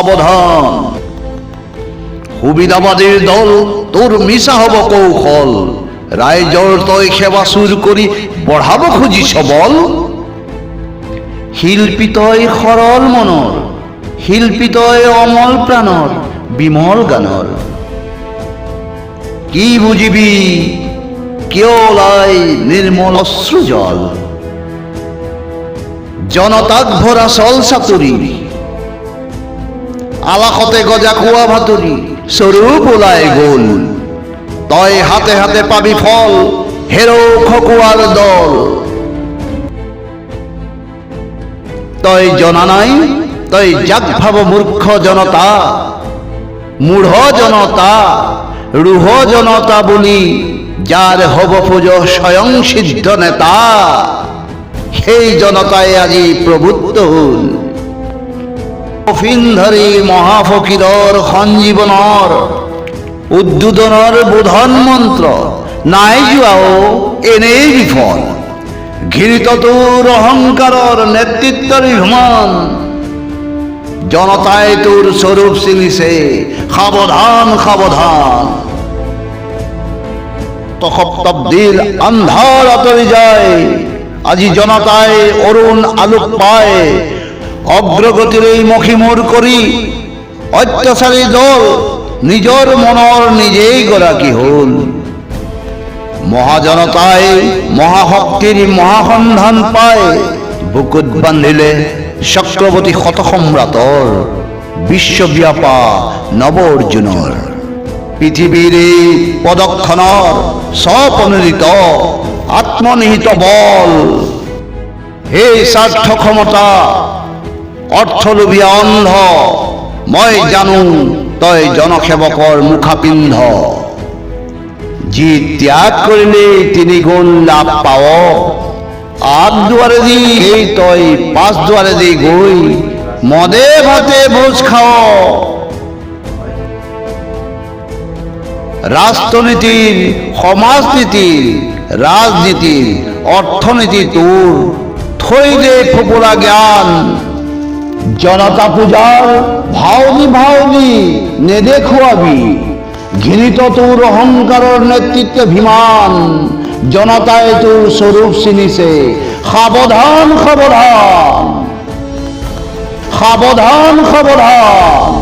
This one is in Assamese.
সাবধান সুবিধাবাদীৰ দল তোৰ মিছা হব কৌশল ৰাইজৰ তই সেৱা চুৰ কৰি বঢ়াব খুজিছ বল শিল্পী তই সৰল মনৰ শিল্পী তই অমল প্ৰাণৰ বিমল গানৰ কি বুজিবি কিয় ওলাই নিৰ্মল অশ্ৰুজল জনতাক ভৰা চল চাতুৰি আলাসতে গজা খোৱা ভাতুৰি স্বৰূপ ওলাই গ'ল তই হাতে হাতে পাবি ফল হেৰৌ খকুৱাৰ দল তই জনা নাই তই যাক ভাব মূৰ্খ জনতা মূঢ় জনতা ৰূঢ় জনতা বুলি যাৰ হব খোজ স্বয়ং সিদ্ধ নেতা সেই জনতাই আজি প্ৰবুদ্ধ হ'ল কফিন ধৰি মহাফকীৰৰ সঞ্জীৱনৰ উদ্বোধনৰ বোধন মন্ত্ৰ নাই যোৱাও এনেই বিফল ঘৃণিত তোৰ অহংকাৰৰ নেতৃত্বৰ বিমান জনতাই তোৰ স্বৰূপ চিনিছে সাৱধান সাৱধান শতাব্দীৰ আন্ধাৰ আঁতৰি যায় আজি জনতাই অৰুণ আলোক পায় অগ্ৰগতিৰে মষিমূৰ কৰি অত্যাচাৰী দল নিজৰ মনৰ নিজেই গৰাকী হ'ল মহাজনতাই মহাশক্তিৰ মহাসন্ধান পায় বুকুত বান্ধিলে চক্ৰৱৰ্তী শতসম্ৰাটৰ বিশ্বব্যাপা নৱ অৰ্জুনৰ পৃথিৱীৰ এই পদক্ষণৰ স্বপ্ৰনোদিত আত্মনিহিত বল সেই স্বাৰ্থ ক্ষমতা অৰ্থলোভীয়া অন্ধ মই জানো তই জনসেৱকৰ মুখাপিন্ধ যি ত্যাগ কৰিলে তিনি গুণ লাভ পাৱ আগ দুৱাৰেদি এই তই পাঁচ দুৱাৰেদি গৈ মদে ভাতে ভোজ খাৱ ৰাষ্ট্ৰনীতিৰ সমাজনীতিৰ ৰাজনীতিৰ অৰ্থনীতি তোৰ থৈ দে ফোপোলা জ্ঞান জনতা পূজাৰ ভাওনি নেদেখুৱাবি ঘৃণিত তোৰ অহংকাৰৰ নেতৃত্বাভিমান জনতাই তোৰ স্বৰূপ চিনিছে সাৱধান সাৱধান সাৱধান সাৱধান